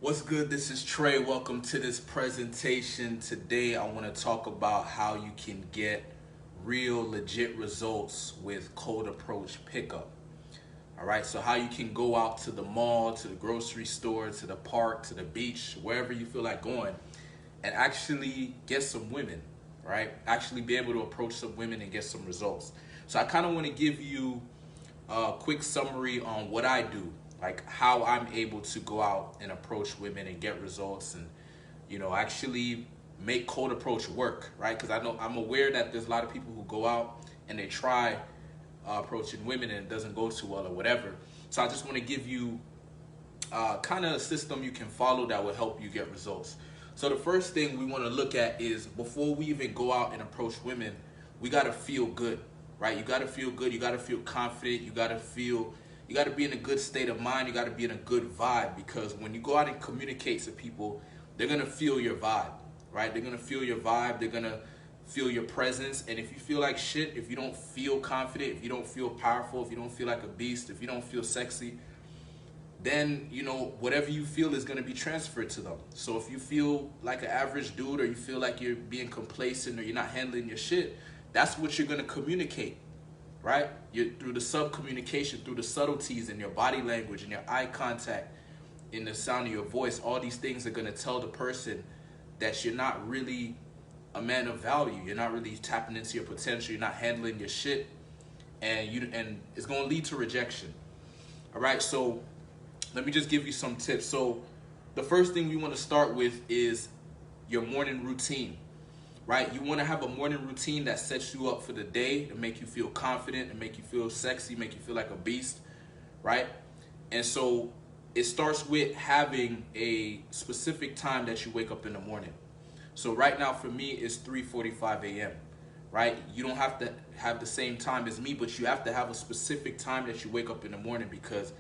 What's good? This is Trey. Welcome to this presentation. Today, I want to talk about how you can get real, legit results with cold approach pickup. All right, so how you can go out to the mall, to the grocery store, to the park, to the beach, wherever you feel like going, and actually get some women, right? Actually be able to approach some women and get some results. So I kind of want to give you a quick summary on what I do, like how I'm able to go out and approach women and get results and, actually make cold approach work, right? Because I'm aware that there's a lot of people who go out and they try approaching women and it doesn't go too well or whatever. So I just want to give you kind of a system you can follow that will help you get results. So the first thing we want to look at is before we even go out and approach women, we got to feel good, right? You got to feel good. You got to feel confident. You got to be in a good state of mind. You got to be in a good vibe, because when you go out and communicate to people, they're going to feel your vibe, right? They're going to feel your vibe. They're going to feel your presence. And if you feel like shit, if you don't feel confident, if you don't feel powerful, if you don't feel like a beast, if you don't feel sexy, then whatever you feel is going to be transferred to them. So if you feel like an average dude, or you feel like you're being complacent, or you're not handling your shit, that's what you're going to communicate, right? Through the sub communication, through the subtleties in your body language and your eye contact, in the sound of your voice. All these things are going to tell the person that you're not really a man of value. You're not really tapping into your potential. You're not handling your shit, and it's going to lead to rejection. All right, so let me just give you some tips. So the first thing we want to start with is your morning routine, right? You want to have a morning routine that sets you up for the day, to make you feel confident, to make you feel sexy, make you feel like a beast, right? And so it starts with having a specific time that you wake up in the morning. So right now for me, it's 3:45 a.m., right? You don't have to have the same time as me, but you have to have a specific time that you wake up in the morning, because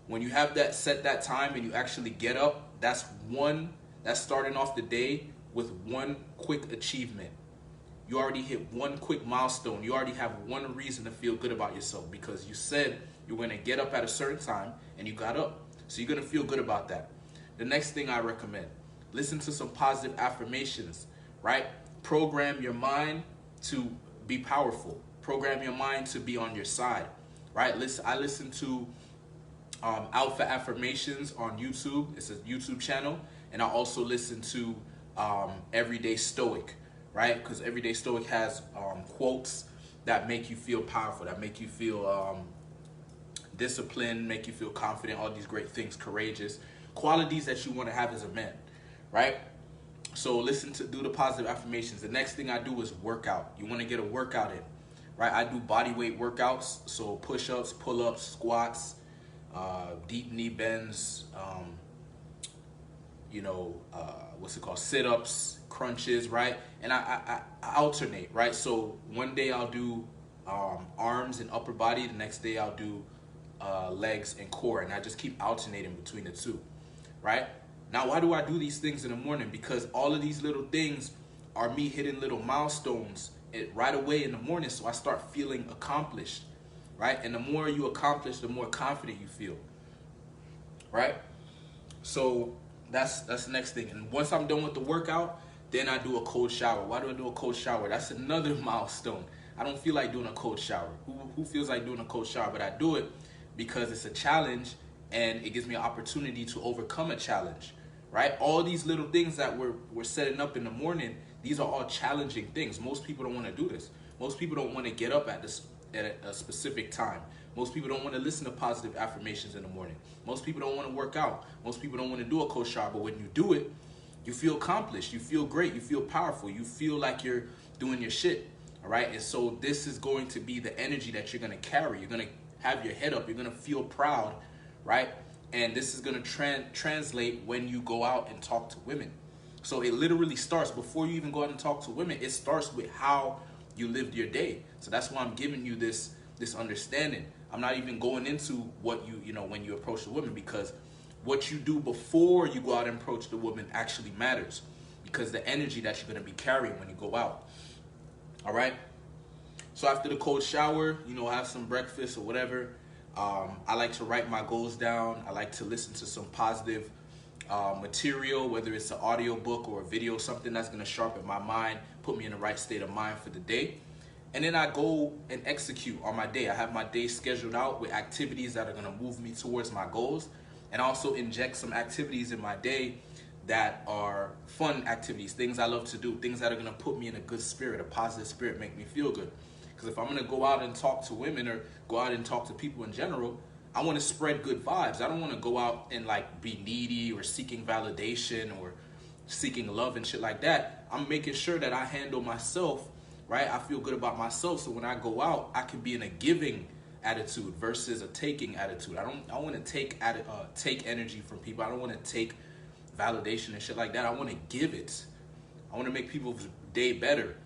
when you have that time and you actually get up, that's starting off the day with one quick achievement. You already hit one quick milestone. You already have one reason to feel good about yourself, because you said you're going to get up at a certain time and you got up. So you're going to feel good about that. The next thing I recommend, listen to some positive affirmations, right? Program your mind to be powerful. Program your mind to be on your side, right? I listen to Alpha Affirmations on YouTube. It's a YouTube channel. And I also listen to Everyday Stoic, right? Because Everyday Stoic has quotes that make you feel powerful, that make you feel disciplined, make you feel confident, all these great things, courageous, qualities that you want to have as a man, right? So do the positive affirmations. The next thing I do is workout. You want to get a workout in, right? I do body weight workouts, so push-ups, pull-ups, squats, deep knee bends, sit-ups, crunches, right? And I alternate, right? So one day I'll do arms and upper body. The next day I'll do legs and core, and I just keep alternating between the two, right? Now, why do I do these things in the morning? Because all of these little things are me hitting little milestones right away in the morning, so I start feeling accomplished, right? And the more you accomplish, the more confident you feel, right? So that's the next thing. And once I'm done with the workout, then I do a cold shower. Why do I do a cold shower? That's another milestone. I don't feel like doing a cold shower. Who feels like doing a cold shower? But I do it because it's a challenge, and it gives me an opportunity to overcome a challenge, right? All these little things that we're setting up in the morning, these are all challenging things. Most people don't want to do this. Most people don't want to get up at a specific time. Most people don't want to listen to positive affirmations in the morning. Most people don't want to work out. Most people don't want to do a cold shower. But when you do it, you feel accomplished. You feel great. You feel powerful. You feel like you're doing your shit. All right. And so this is going to be the energy that you're going to carry. You're going to have your head up. You're going to feel proud. Right. And this is going to translate when you go out and talk to women. So it literally starts before you even go out and talk to women. It starts with how you lived your day. So that's why I'm giving you this understanding. I'm not even going into what when you approach the woman, because what you do before you go out and approach the woman actually matters, because the energy that you're going to be carrying when you go out. All right. So after the cold shower, have some breakfast or whatever. I like to write my goals down. I like to listen to some positive material, whether it's an audio book or a video, something that's going to sharpen my mind, put me in the right state of mind for the day. And then I go and execute on my day. I have my day scheduled out with activities that are going to move me towards my goals, and also inject some activities in my day that are fun activities, things I love to do, things that are going to put me in a good spirit, a positive spirit, make me feel good. Because if I'm going to go out and talk to women or go out and talk to people in general, I want to spread good vibes. I don't want to go out and like be needy or seeking validation or seeking love and shit like that. I'm making sure that I handle myself, right? I feel good about myself, so when I go out, I can be in a giving attitude versus a taking attitude. I want to take energy from people. I don't want to take validation and shit like that. I want to give it. I want to make people's day better,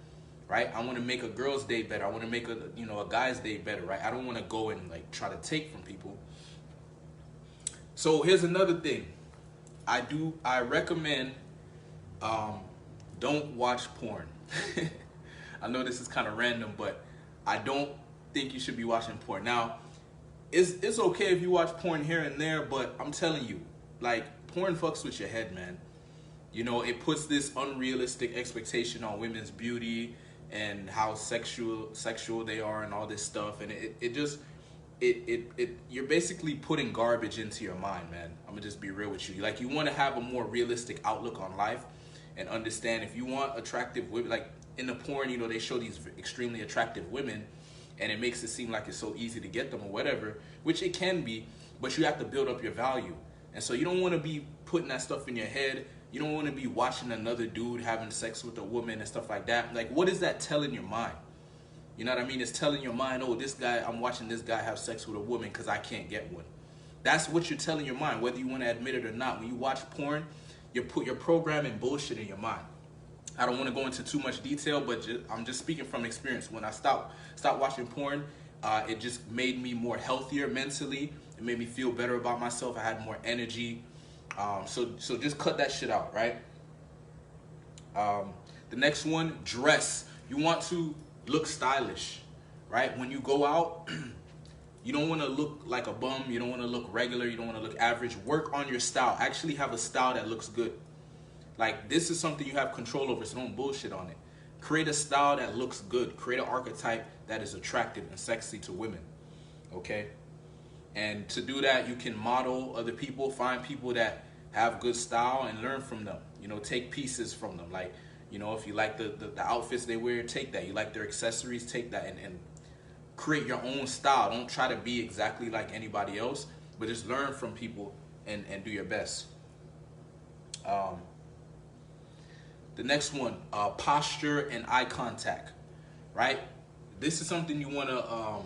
right? I want to make a girl's day better. I want to make a guy's day better, right? I don't want to go and like try to take from people. So here's another thing. I recommend don't watch porn. I know this is kind of random, but I don't think you should be watching porn. Now, it's okay if you watch porn here and there, but I'm telling you, like, porn fucks with your head, man. You know, it puts this unrealistic expectation on women's beauty and how sexual they are and all this stuff, and you're basically putting garbage into your mind, man. I'm gonna just be real with you. Like, you want to have a more realistic outlook on life and understand if you want attractive women, like in the porn, you know, they show these extremely attractive women and it makes it seem like it's so easy to get them or whatever, which it can be, but you have to build up your value. And so you don't want to be putting that stuff in your head. You don't want to be watching another dude having sex with a woman and stuff like that. Like, what is that telling your mind? You know what I mean? It's telling your mind, oh, this guy, I'm watching this guy have sex with a woman because I can't get one. That's what you're telling your mind, whether you want to admit it or not. When you watch porn, you're programming bullshit in your mind. I don't want to go into too much detail, but I'm just speaking from experience. When I stopped watching porn, it just made me more healthier mentally. It made me feel better about myself. I had more energy. So just cut that shit out, right? The next one, dress. You want to look stylish, right? When you go out, you don't want to look like a bum. You don't want to look regular. You don't want to look average. Work on your style. Actually have a style that looks good. Like, this is something you have control over, so don't bullshit on it. Create a style that looks good. Create an archetype that is attractive and sexy to women, okay? And to do that, you can model other people, find people that have good style and learn from them. You know, take pieces from them. Like, you know, if you like the outfits they wear, take that. You like their accessories, take that and create your own style. Don't try to be exactly like anybody else, but just learn from people and do your best. The next one, posture and eye contact, right? This is something you want to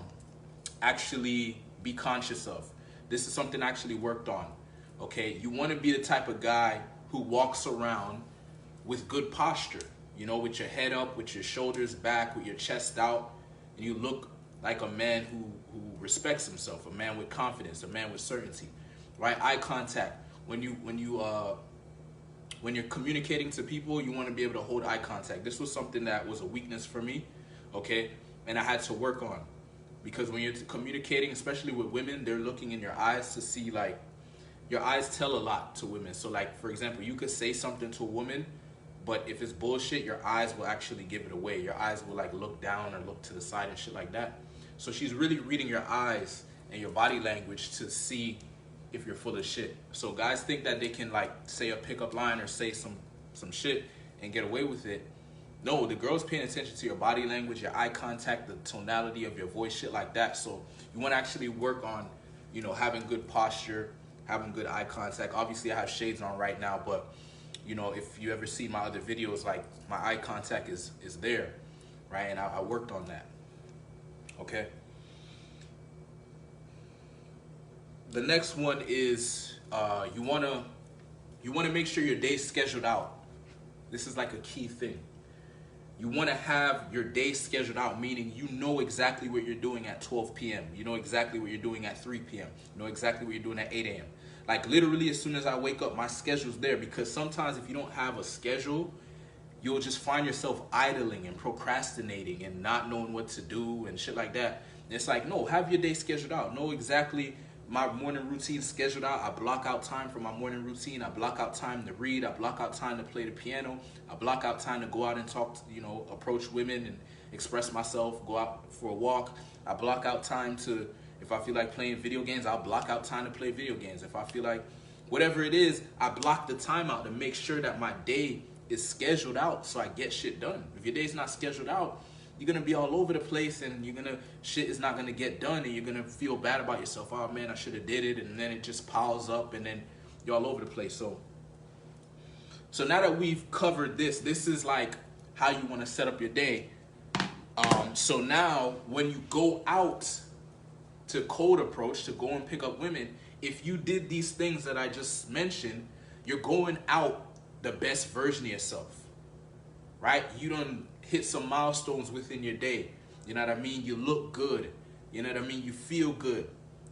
actually be conscious of. This is something I actually worked on, okay? You want to be the type of guy who walks around with good posture, you know, with your head up, with your shoulders back, with your chest out, and you look like a man who respects himself, a man with confidence, a man with certainty, right? Eye contact. When you're communicating to people, you want to be able to hold eye contact. This was something that was a weakness for me, okay? And I had to work on. Because when you're communicating, especially with women, they're looking in your eyes to see, like, your eyes tell a lot to women. So, like, for example, you could say something to a woman, but if it's bullshit, your eyes will actually give it away. Your eyes will, like, look down or look to the side and shit like that. So she's really reading your eyes and your body language to see if you're full of shit. So guys think that they can, like, say a pickup line or say some shit and get away with it. No, the girl's paying attention to your body language, your eye contact, the tonality of your voice, shit like that. So you want to actually work on, you know, having good posture, having good eye contact. Obviously, I have shades on right now, but, you know, if you ever see my other videos, like, my eye contact is there, right? And I worked on that, okay? The next one is you want to make sure your day's scheduled out. This is like a key thing. You want to have your day scheduled out, meaning you know exactly what you're doing at 12 p.m. You know exactly what you're doing at 3 p.m. You know exactly what you're doing at 8 a.m. Like, literally, as soon as I wake up, my schedule's there. Because sometimes if you don't have a schedule, you'll just find yourself idling and procrastinating and not knowing what to do and shit like that. And it's like, no, have your day scheduled out. Know exactly my morning routine scheduled out. I block out time for my morning routine. I block out time to read. I block out time to play the piano. I block out time to go out and talk, approach women and express myself, go out for a walk. I block out time to, if I feel like playing video games, I'll block out time to play video games. If I feel like whatever it is, I block the time out to make sure that my day is scheduled out so I get shit done. If your day's not scheduled out, you're gonna be all over the place, and shit is not gonna get done, and you're gonna feel bad about yourself. Oh man, I should have did it, and then it just piles up, and then you're all over the place. So now that we've covered this is like how you want to set up your day. So now when you go out to cold approach, to go and pick up women, if you did these things that I just mentioned, you're going out the best version of yourself, right? You done hit some milestones within your day. You know what I mean? You look good. You know what I mean? You feel good.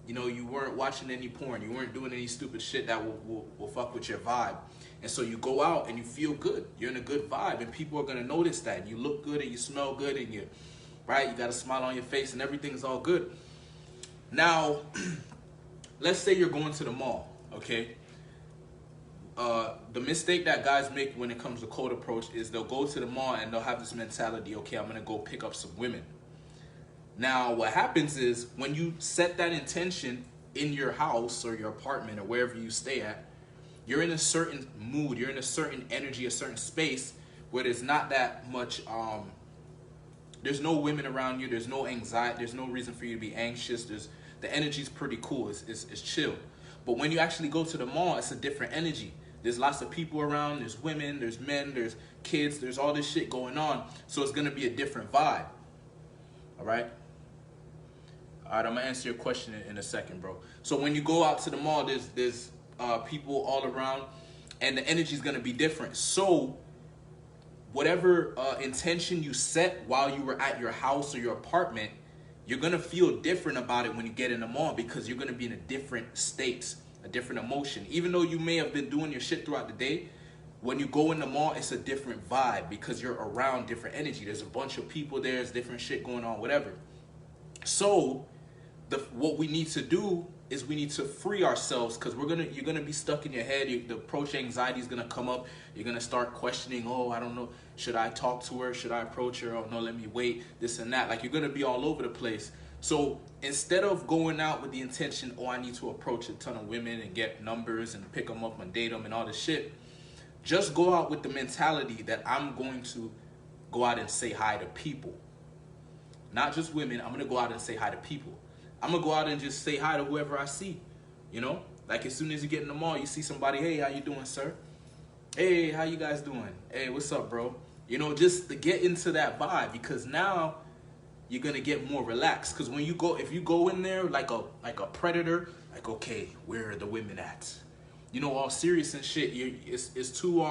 You know, you weren't watching any porn. You weren't doing any stupid shit that will fuck with your vibe. And so you go out and you feel good. You're in a good vibe, and people are going to notice that. And you look good and you smell good, and you got a smile on your face, and everything's all good. Now, let's say you're going to the mall, okay? The mistake that guys make when it comes to cold approach is they'll go to the mall and they'll have this mentality, okay, I'm gonna go pick up some women. Now, what happens is when you set that intention in your house or your apartment or wherever you stay at, you're in a certain mood, you're in a certain energy, a certain space where there's not that much, there's no women around you, there's no anxiety, there's no reason for you to be anxious, the energy's pretty cool, it's chill. But when you actually go to the mall, it's a different energy. There's lots of people around, there's women, there's men, there's kids, there's all this shit going on. So it's gonna be a different vibe. All right? All right, I'm gonna answer your question in a second, bro. So when you go out to the mall, there's people all around, and the energy's gonna be different. So whatever intention you set while you were at your house or your apartment, you're gonna feel different about it when you get in the mall, because you're gonna be in a different state, a different emotion. Even though you may have been doing your shit throughout the day, when you go in the mall, it's a different vibe because you're around different energy. There's a bunch of people there, there's different shit going on, whatever. So what we need to do is we need to free ourselves, because you're gonna be stuck in your head. The approach anxiety is gonna come up. You're gonna start questioning, oh, I don't know, should I talk to her? Should I approach her? Oh no, let me wait, this and that. Like, you're gonna be all over the place. So instead of going out with the intention, oh, I need to approach a ton of women and get numbers and pick them up and date them and all this shit, just go out with the mentality that I'm going to go out and say hi to people. Not just women, I'm gonna go out and say hi to people. I'm gonna go out and just say hi to whoever I see, you know? Like, as soon as you get in the mall, you see somebody, hey, how you doing, sir? Hey, how you guys doing? Hey, what's up, bro? You know, just to get into that vibe, because now you're gonna get more relaxed. Because when if you go in there like a predator, like, okay, where are the women at? You know, all serious and shit, it's too,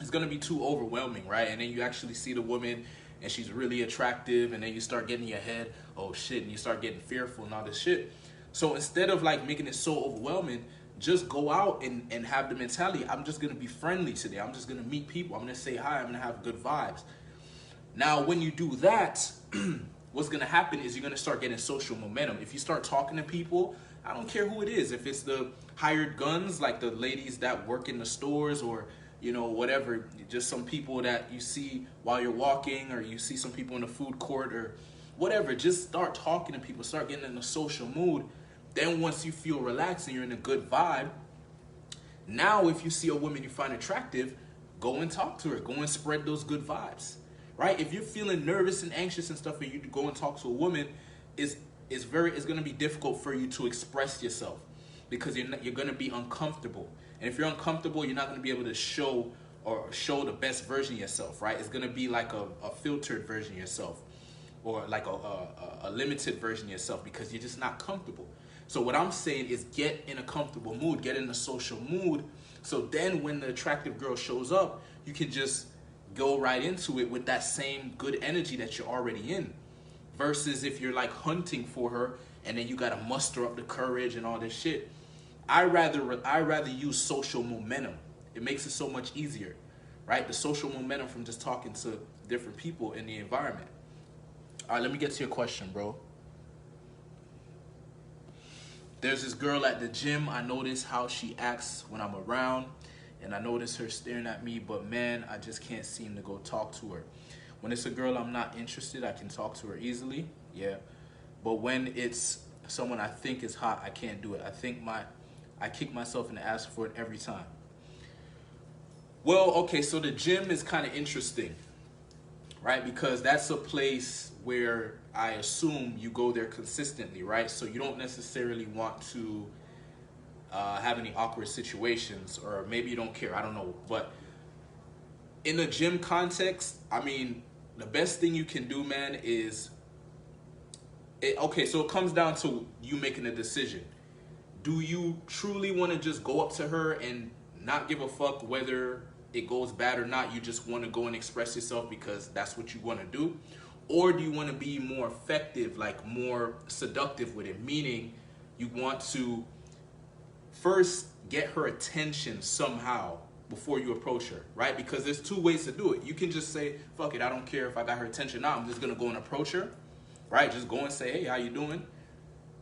it's gonna be too overwhelming, right? And then you actually see the woman, and she's really attractive, and then you start getting in your head, oh shit, and you start getting fearful and all this shit. So instead of like making it so overwhelming, just go out and have the mentality, I'm just gonna be friendly today. I'm just gonna meet people. I'm gonna say hi. I'm gonna have good vibes. Now, when you do that, what's gonna happen is you're gonna start getting social momentum. If you start talking to people, I don't care who it is, if it's the hired guns, like the ladies that work in the stores, or you know, whatever, just some people that you see while you're walking, or you see some people in the food court or whatever, just start talking to people, start getting in a social mood. Then once you feel relaxed and you're in a good vibe, now if you see a woman you find attractive, go and talk to her, go and spread those good vibes, right? If you're feeling nervous and anxious and stuff and you go and talk to a woman, it's gonna be difficult for you to express yourself, because you're gonna be uncomfortable. And if you're uncomfortable, you're not gonna be able to show the best version of yourself, right? It's gonna be like a filtered version of yourself, or like a limited version of yourself, because you're just not comfortable. So what I'm saying is get in a comfortable mood, get in a social mood, so then when the attractive girl shows up, you can just go right into it with that same good energy that you're already in. Versus if you're like hunting for her and then you gotta muster up the courage and all this shit. I rather use social momentum. It makes it so much easier, right? The social momentum from just talking to different people in the environment. All right, let me get to your question, bro. There's this girl at the gym. I notice how she acts when I'm around, and I notice her staring at me, but man, I just can't seem to go talk to her. When it's a girl I'm not interested, I can talk to her easily, yeah. But when it's someone I think is hot, I can't do it. I kick myself in the ass for it every time. Well, okay, so the gym is kind of interesting, right? Because that's a place where I assume you go there consistently, right? So you don't necessarily want to have any awkward situations, or maybe you don't care, I don't know. But in a gym context, I mean, the best thing you can do, man, is, okay, so it comes down to you making a decision. Do you truly want to just go up to her and not give a fuck whether it goes bad or not? You just want to go and express yourself because that's what you want to do? Or do you want to be more effective, like more seductive with it? Meaning you want to first get her attention somehow before you approach her, right? Because there's two ways to do it. You can just say, fuck it, I don't care if I got her attention now, I'm just going to go and approach her, right? Just go and say, hey, how you doing?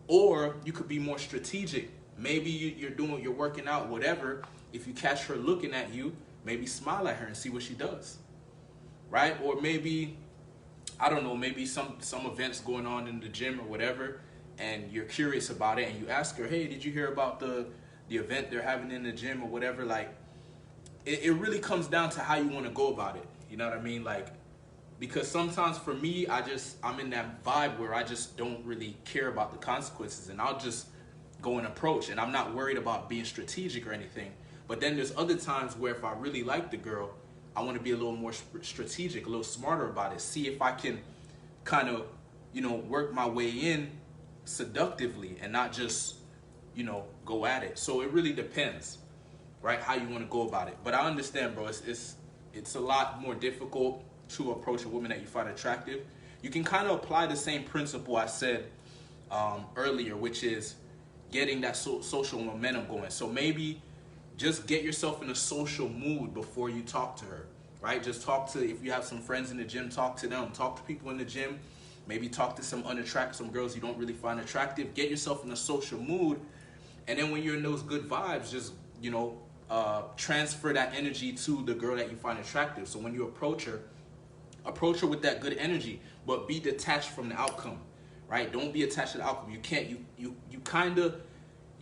Or you could be more strategic. Maybe you're working out, whatever. If you catch her looking at you, maybe smile at her and see what she does, right? Or maybe, I don't know, maybe some events going on in the gym or whatever, and you're curious about it, and you ask her, hey, did you hear about the event they're having in the gym or whatever? Like, it really comes down to how you want to go about it. You know what I mean? Like, because sometimes for me, I'm in that vibe where I just don't really care about the consequences, and I'll just go and approach, and I'm not worried about being strategic or anything. But then there's other times where if I really like the girl, I want to be a little more strategic, a little smarter about it. See if I can kind of, work my way in seductively and not just, go at it. So it really depends, right, how you want to go about it. But I understand, bro, it's a lot more difficult to approach a woman that you find attractive. You can kind of apply the same principle I said earlier, which is getting that social momentum going. So maybe just get yourself in a social mood before you talk to her, right? Just talk to, if you have some friends in the gym, talk to them, talk to people in the gym, maybe talk to some girls you don't really find attractive. Get yourself in a social mood, and then when you're in those good vibes, just, transfer that energy to the girl that you find attractive. So when you approach her with that good energy, but be detached from the outcome, right? Don't be attached to the outcome. You can't, you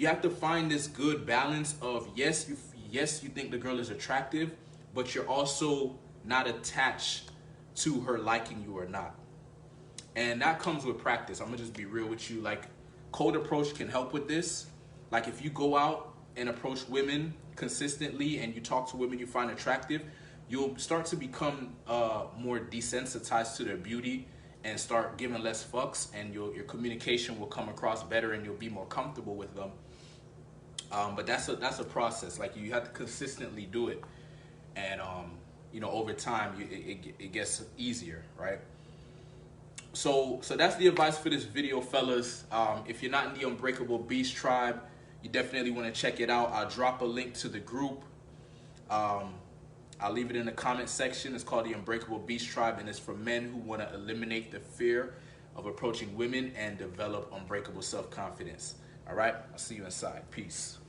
have to find this good balance of, yes, you think the girl is attractive, but you're also not attached to her liking you or not. And that comes with practice. I'm gonna just be real with you. Like, cold approach can help with this. Like, if you go out and approach women consistently and you talk to women you find attractive, you'll start to become more desensitized to their beauty and start giving less fucks, and your communication will come across better and you'll be more comfortable with them. But that's a process. Like, you have to consistently do it, and over time it gets easier, right? So that's the advice for this video, fellas. If you're not in the Unbreakable Beast Tribe, you definitely want to check it out. I'll drop a link to the group. I'll leave it in the comment section. It's called the Unbreakable Beast Tribe, and it's for men who want to eliminate the fear of approaching women and develop unbreakable self-confidence. All right, I'll see you inside. Peace.